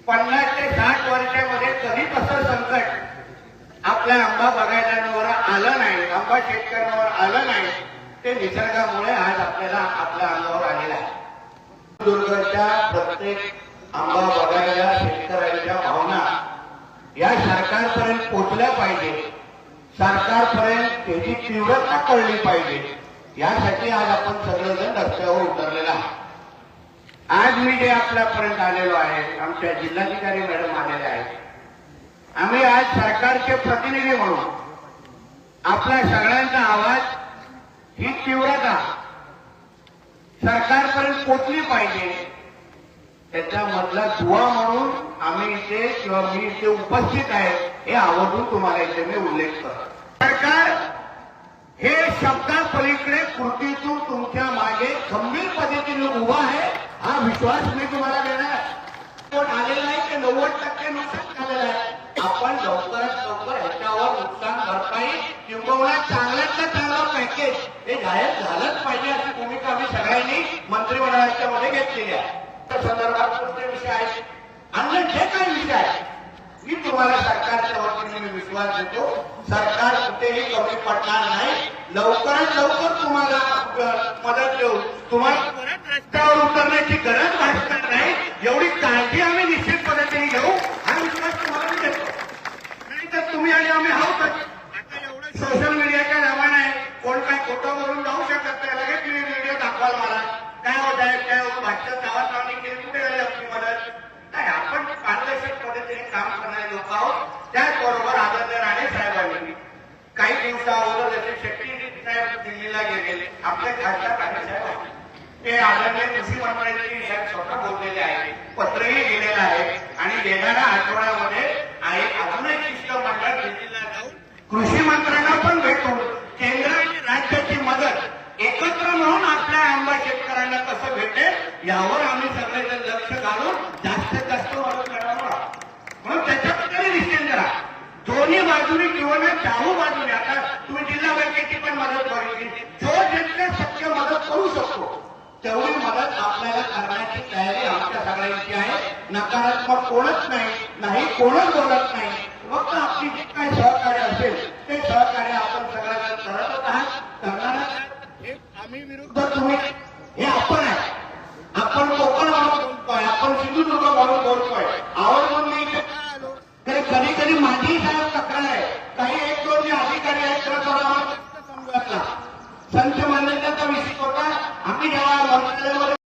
50 ते 60 वर्षामध्ये कधी तसं संकट आपल्या आंबा बागायतदारांवर आलं नाही, आंबा शेतकऱ्यांवर आलं नाही. ते निसर्गामुळे आज आपल्याला आपल्या अंगावर आलेलं आहे. दुर्गाच्या प्रत्येक आंबा बागायतदार शेतकऱ्यांच्या भावना या सरकारपर्यंत पोहोचल्या पाहिजे, सरकारपर्यंत त्याची तीव्रता कळली पाहिजे. यासाठी आज आपण सगळेजण रस्त्यावर उतरलेला आहे. आज मी जे आपल्यापर्यंत आलेलो आहे, आमच्या जिल्हाधिकारी मॅडम आलेले आहेत. आम्ही आज सरकारचे प्रतिनिधी म्हणून आपला सगळ्यांचा आवाज, ही तीव्रता सरकारपर्यंत पोचली पाहिजे, त्याच्यामधला दुवा म्हणून आम्ही इथे किंवा मी इथे उपस्थित आहे हे आवर्जून तुम्हाला इथे मी उल्लेख करतो. सरकार हे शब्दापलीकडे कृतीतून तुमच्या मागे गंभीर पद्धतीने उभा आहे, हा विश्वास मी तुम्हाला देणार. कोण आलेला आहे की 90% नुकसान झालेलं आहे. आपण लवकरात लवकर ह्याच्यावर नुकसान भरपाई किंबहुना चांगल्यातलं चांगलं पॅकेज हे जाहीर झालंच पाहिजे अशी भूमिका आम्ही सगळ्यांनी मंत्रिमंडळाच्या मध्ये घेतलेली आहे. त्या संदर्भात कोणते विषय आहेत, अन्य जे काही विषय आहे, मी तुम्हाला सरकारच्या वतीने मी विश्वास देतो, सरकार कुठेही कमी पडणार नाही. लवकरात लवकर तुम्हाला मदत देऊ, तुम्हाला परत रस्त्यावर उतरण्याची गरज भासणार नाही, एवढी काळजी आम्ही निश्चित पद्धतीने घेऊ हा विश्वास तुम्हाला देतो. नाही तर तुम्ही आणि आम्ही आहोतच. आता एवढं सोशल मीडियाचा जमाना आहे, कोण काय खोटं बोलून जाऊ शकत नाही. लगेच तुम्ही व्हिडिओ दाखवाल मला, काय होत आहे, काय भाषण नावाचावणी केली, कुठे झाली आपली मदत नाही. आपण पारदर्शक पद्धतीने काम करणारे लोक आहोत. त्याचबरोबर आदरणीय राणे साहेबांनी काही दिवसा अगोदर जसे शेट्टी साहेब दिल्लीला गेले, आपले खासदार राणे साहेब ते आदरणीय कृषी मंत्र्यांनी साहेब स्वतः बोललेले आहे, पत्रही गेलेलं आहे आणि येणाऱ्या आठवड्यामध्ये अजून एक शिष्टमंडळ दिल्लीला जाऊन कृषी मंत्र्यांना पण भेटून केंद्र आणि राज्याची मदत एकत्र मिळून आपल्या आंबा शेतकऱ्यांना कसं भेटेल यावर आम्ही सगळेजण लक्ष घालून जास्तीत जास्त मदत करणार आहोत. म्हणून त्याच्याबद्दल निश्चित करा, दोन्ही बाजूने किंवा चारू बाजूने. आता तुम्ही जिल्हा बँकेची पण मदत बघितली, जो जितके शक्य मदत करू शकतो तेवढी मदत आपल्याला करण्याची तयारी आमच्या सगळ्यांची आहे. नकारात्मक कोणच नाही, कोणच बोलत नाही. फक्त आपली जे काही सहकार्य असेल ते सहकार्य आपण सगळ्यांना करतच आहात, करणारच. हे आम्ही विरुद्ध तुम्ही, हे आपण आहे. आपण कोकण म्हणून बोलतोय, आपण सिंधुदुर्ग म्हणून बोलतोय,